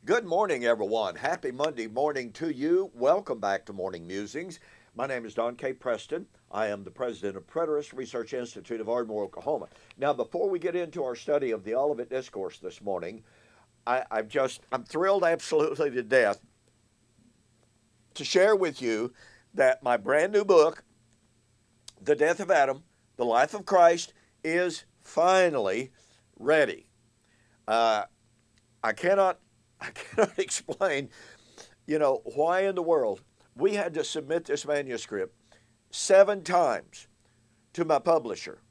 Good morning, everyone. Happy Monday morning to you. Welcome back to Morning Musings. My name is Don K. Preston. I am the president of Preterist Research Institute of Ardmore, Oklahoma. Now, before we get into our study of the Olivet Discourse this morning, I'm thrilled absolutely to death to share with you that my brand new book, The Death of Adam, The Life of Christ, is finally ready. I cannot explain, why in the world we had to submit this manuscript 7 times to my publisher.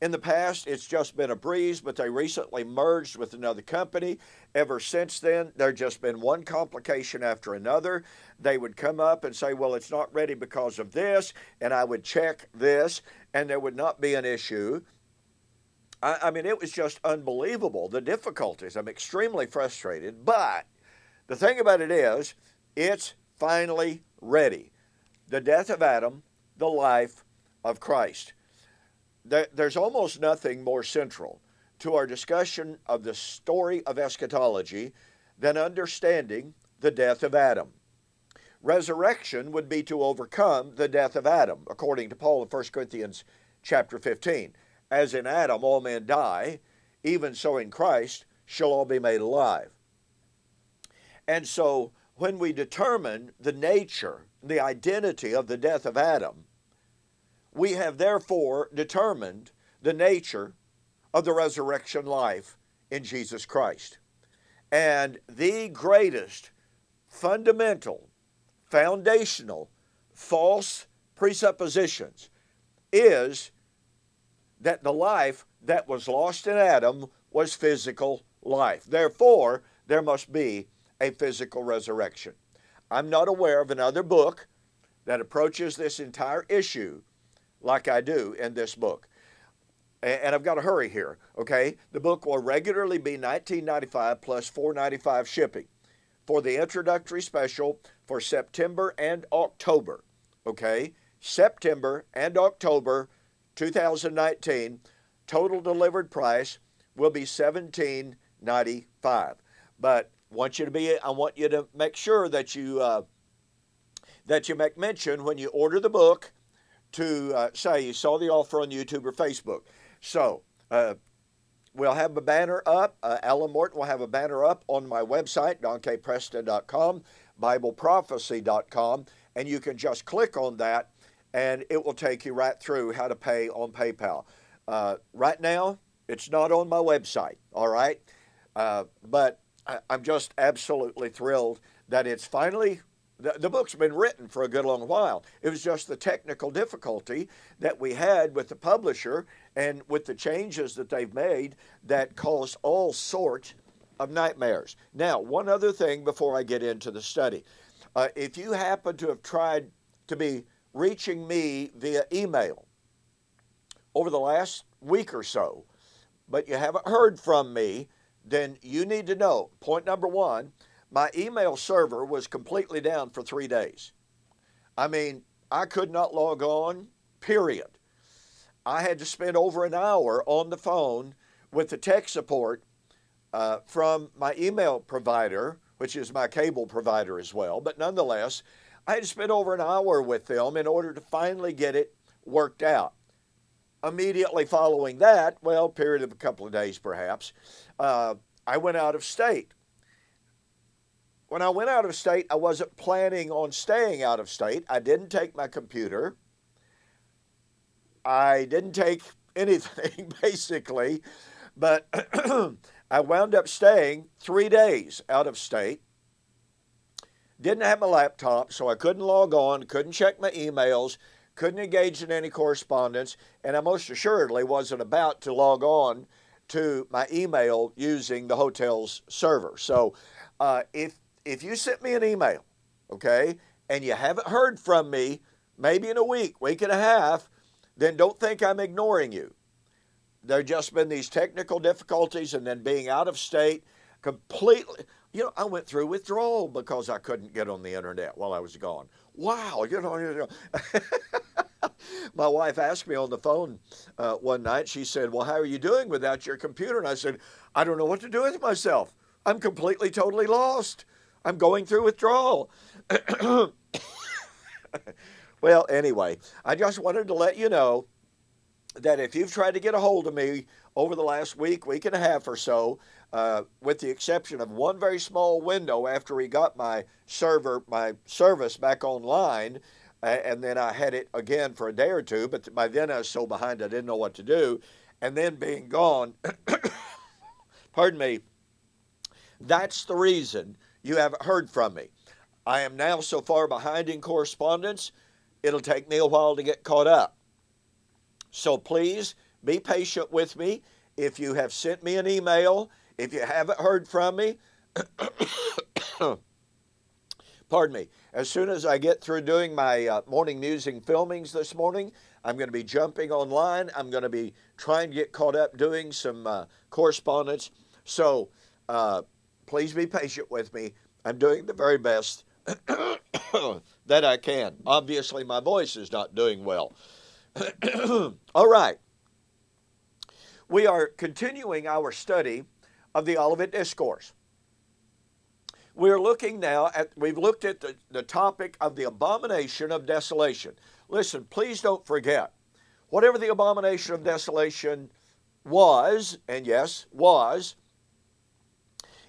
In the past, it's just been a breeze, but they recently merged with another company. Ever since then, there's just been one complication after another. They would come up and say, well, it's not ready because of this, and I would check this, and there would not be an issue. I mean, it was just unbelievable, the difficulties. I'm extremely frustrated, but the thing about it is, it's finally ready. The Death of Adam, the Life of Christ. There's almost nothing more central to our discussion of the story of eschatology than understanding the death of Adam. Resurrection would be to overcome the death of Adam, according to Paul in 1 Corinthians chapter 15. As in Adam all men die, even so in Christ shall all be made alive. And so when we determine the nature, the identity of the death of Adam, we have therefore determined the nature of the resurrection life in Jesus Christ. And the greatest, fundamental, foundational, false presuppositions is that the life that was lost in Adam was physical life. Therefore, there must be a physical resurrection. I'm not aware of another book that approaches this entire issue like I do in this book. And I've got to hurry here, okay? The book will regularly be $19.95 plus $4.95 shipping for the introductory special for September and October, okay? September and October 2019, total delivered price will be $17.95. But I want you to make sure that you make mention when you order the book to say you saw the offer on YouTube or Facebook. So we'll have a banner up. Alan Morton will have a banner up on my website, donkpreston.com, BibleProphecy.com, and you can just click on that and it will take you right through how to pay on PayPal. Right now, it's not on my website, all right? But I'm just absolutely thrilled that it's finally, the book's been written for a good long while. It was just the technical difficulty that we had with the publisher and with the changes that they've made that caused all sorts of nightmares. Now, one other thing before I get into the study. If you happen to have tried to be reaching me via email over the last week or so, but you haven't heard from me, then you need to know. Point number one, my email server was completely down for 3 days. I mean, I could not log on, period. I had to spend over an hour on the phone with the tech support from my email provider, which is my cable provider as well, but nonetheless, I had to spend over an hour with them in order to finally get it worked out. Immediately following that, well, period of a couple of days perhaps, I went out of state. When I went out of state, I wasn't planning on staying out of state. I didn't take my computer. I didn't take anything, basically, but I wound up staying 3 days out of state. Didn't have my laptop, so I couldn't log on, couldn't check my emails, couldn't engage in any correspondence, and I most assuredly wasn't about to log on to my email using the hotel's server. So if you sent me an email, okay, and you haven't heard from me, maybe in a week and a half, then don't think I'm ignoring you. There have just been these technical difficulties, and then being out of state completely. I went through withdrawal because I couldn't get on the internet while I was gone. Wow, My wife asked me on the phone one night, she said, well, how are you doing without your computer? And I said, I don't know what to do with myself. I'm completely, totally lost. I'm going through withdrawal. Well, anyway, I just wanted to let you know that if you've tried to get a hold of me over the last week, week and a half or so, with the exception of one very small window after we got my service back online, and then I had it again for a day or two, but by then I was so behind I didn't know what to do, and then being gone, pardon me, that's the reason you haven't heard from me. I am now so far behind in correspondence, it'll take me a while to get caught up. So please be patient with me. If you have sent me an email, if you haven't heard from me, pardon me, as soon as I get through doing my morning news and filmings this morning, I'm going to be jumping online. I'm going to be trying to get caught up doing some correspondence. So please be patient with me. I'm doing the very best that I can. Obviously, my voice is not doing well. All right. We are continuing our study of the Olivet Discourse. We're looking now we've looked at the topic of the abomination of desolation. Listen, please don't forget, whatever the abomination of desolation was, and yes, was,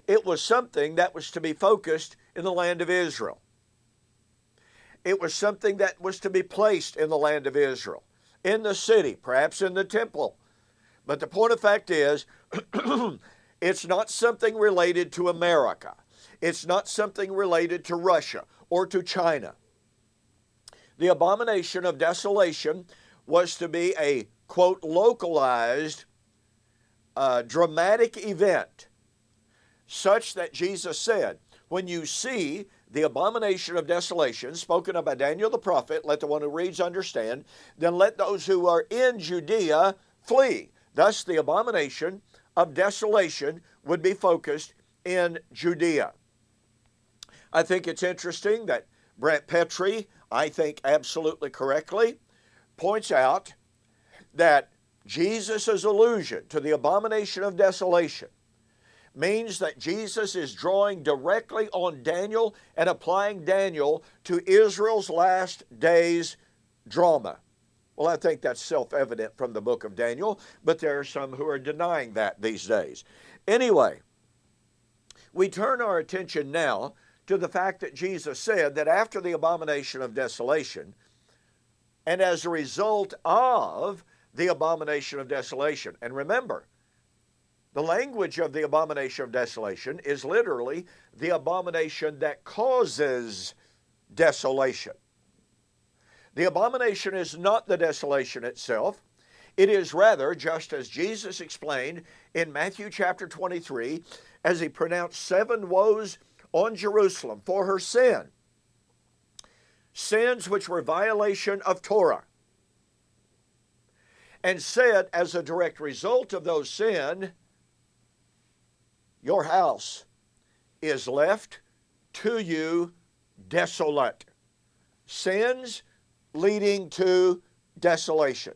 it was something that was to be focused in the land of Israel. It was something that was to be placed in the land of Israel, in the city, perhaps in the temple. But the point of fact is, it's not something related to America. It's not something related to Russia or to China. The abomination of desolation was to be a, quote, localized, dramatic event, such that Jesus said, when you see the abomination of desolation spoken of by Daniel the prophet, let the one who reads understand, then let those who are in Judea flee. Thus the abomination of desolation would be focused in Judea. I think it's interesting that Brent Petrie, I think absolutely correctly, points out that Jesus' allusion to the abomination of desolation means that Jesus is drawing directly on Daniel and applying Daniel to Israel's last days drama. Well, I think that's self-evident from the book of Daniel, but there are some who are denying that these days. Anyway, we turn our attention now to the fact that Jesus said that after the abomination of desolation, and as a result of the abomination of desolation, and remember, the language of the abomination of desolation is literally the abomination that causes desolation. The abomination is not the desolation itself. It is rather, just as Jesus explained in Matthew chapter 23, as he pronounced 7 woes on Jerusalem for her sin, sins which were violation of Torah, and said as a direct result of those sins, your house is left to you desolate. Sins leading to desolation.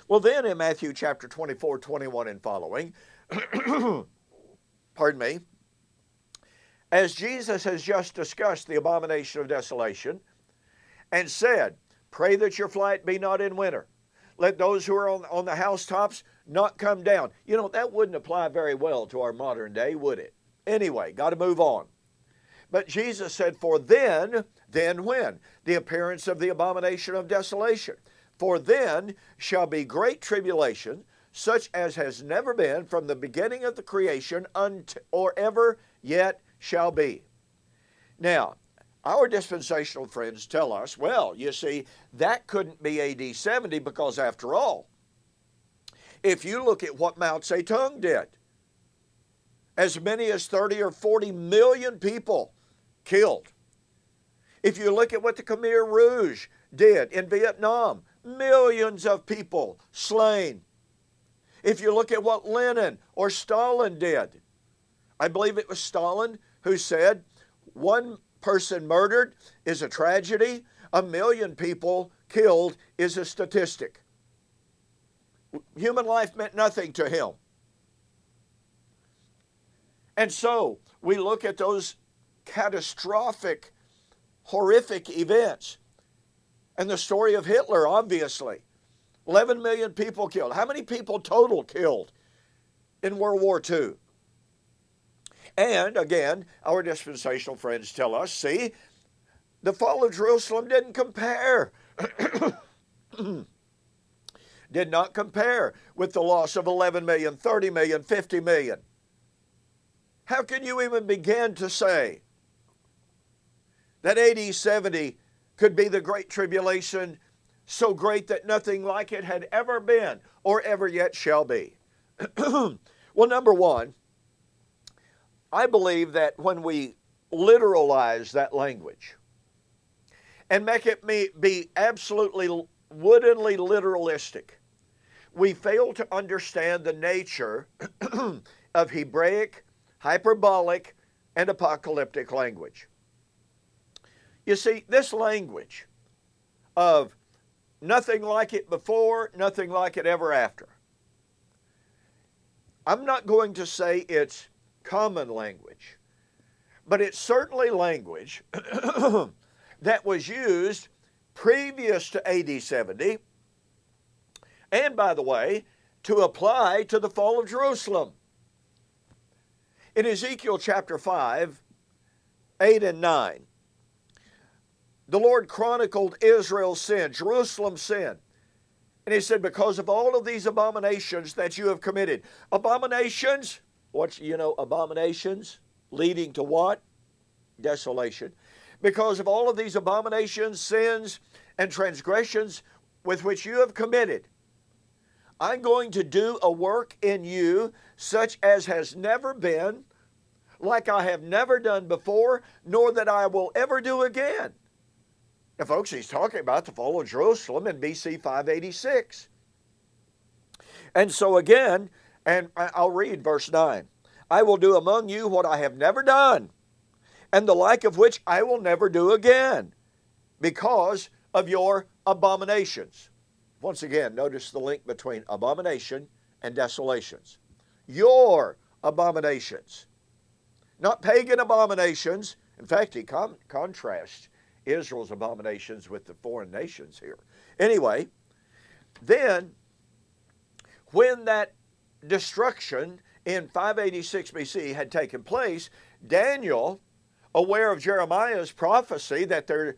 Well, then in Matthew chapter 24, 21 and following, pardon me, as Jesus has just discussed the abomination of desolation and said, pray that your flight be not in winter. Let those who are on the housetops not come down. You know, that wouldn't apply very well to our modern day, would it? Anyway, got to move on. But Jesus said, for then when? The appearance of the abomination of desolation. For then shall be great tribulation, such as has never been from the beginning of the creation or ever yet shall be. Now, our dispensational friends tell us, well, you see, that couldn't be AD 70 because after all, if you look at what Mao Zedong did, as many as 30 or 40 million people killed. If you look at what the Khmer Rouge did in Vietnam, millions of people slain. If you look at what Lenin or Stalin did, I believe it was Stalin who said, one person murdered is a tragedy, 1 million people killed is a statistic. Human life meant nothing to him. And so we look at those catastrophic, horrific events. And the story of Hitler, obviously. 11 million people killed. How many people total killed in World War II? And again, our dispensational friends tell us, see, the fall of Jerusalem didn't compare. Did not compare with the loss of 11 million, 30 million, 50 million. How can you even begin to say that AD 70 could be the Great Tribulation, so great that nothing like it had ever been or ever yet shall be? Well, number one, I believe that when we literalize that language and make it be absolutely woodenly literalistic, we fail to understand the nature of Hebraic, hyperbolic, and apocalyptic language. You see, this language of nothing like it before, nothing like it ever after, I'm not going to say it's common language, but it's certainly language that was used previous to AD 70, and by the way, to apply to the fall of Jerusalem. In Ezekiel chapter 5, 8 and 9, the Lord chronicled Israel's sin, Jerusalem's sin. And he said, because of all of these abominations that you have committed. Abominations, abominations leading to what? Desolation. Because of all of these abominations, sins, and transgressions with which you have committed, I'm going to do a work in you such as has never been, like I have never done before, nor that I will ever do again. Now, folks, he's talking about the fall of Jerusalem in BC 586. And so again, and I'll read verse 9. I will do among you what I have never done, and the like of which I will never do again, because of your abominations. Once again, notice the link between abomination and desolations. Your abominations. Not pagan abominations. In fact, he contrasts Israel's abominations with the foreign nations here. Anyway, then when that destruction in 586 BC had taken place, Daniel, aware of Jeremiah's prophecy that their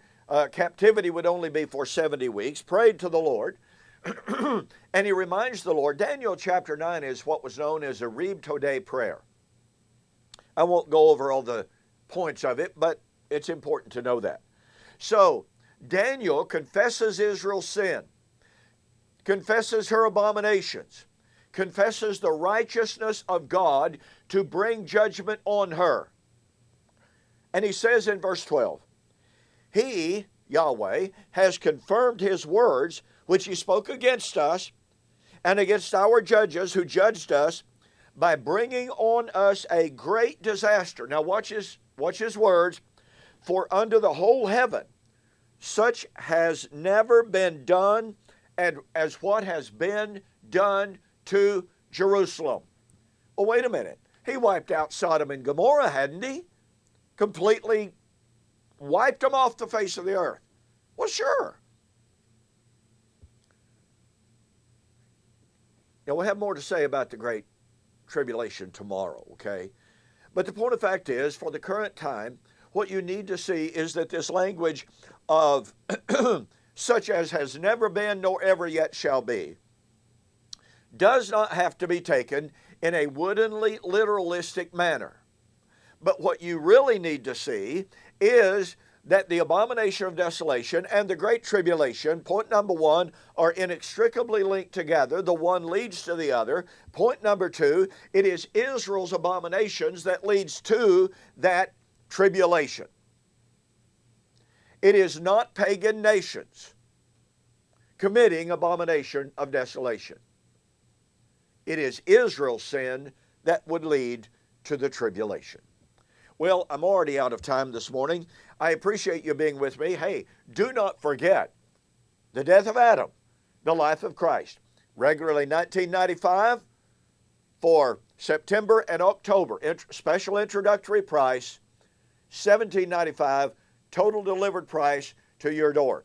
captivity would only be for 70 weeks, prayed to the Lord, and he reminds the Lord. Daniel chapter 9 is what was known as a Reb Todeh prayer. I won't go over all the points of it, but it's important to know that. So, Daniel confesses Israel's sin, confesses her abominations, confesses the righteousness of God to bring judgment on her. And he says in verse 12, He, Yahweh, has confirmed His words which He spoke against us and against our judges who judged us by bringing on us a great disaster. Now watch his words. For under the whole heaven, such has never been done as what has been done to Jerusalem. Oh, wait a minute. He wiped out Sodom and Gomorrah, hadn't he? Completely wiped them off the face of the earth. Well, sure. Now, we'll have more to say about the Great Tribulation tomorrow, okay? But the point of fact is, for the current time, what you need to see is that this language of such as has never been nor ever yet shall be does not have to be taken in a woodenly literalistic manner. But what you really need to see is that the abomination of desolation and the Great Tribulation, point number one, are inextricably linked together. The one leads to the other. Point number two, it is Israel's abominations that leads to that tribulation. It is not pagan nations committing abomination of desolation. It is Israel's sin that would lead to the tribulation. Well, I'm already out of time this morning. I appreciate you being with me. Hey, do not forget the death of Adam, the life of Christ. Regularly $19.95 for September and October, special introductory price, $17.95, total delivered price to your door.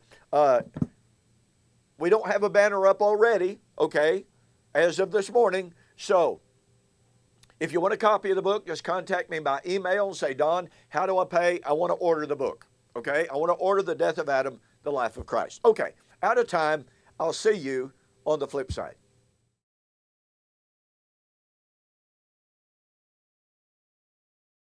We don't have a banner up already, okay, as of this morning. So if you want a copy of the book, just contact me by email and say, Don, how do I pay? I want to order the book, okay? I want to order The Death of Adam, The Life of Christ. Okay, out of time. I'll see you on the flip side.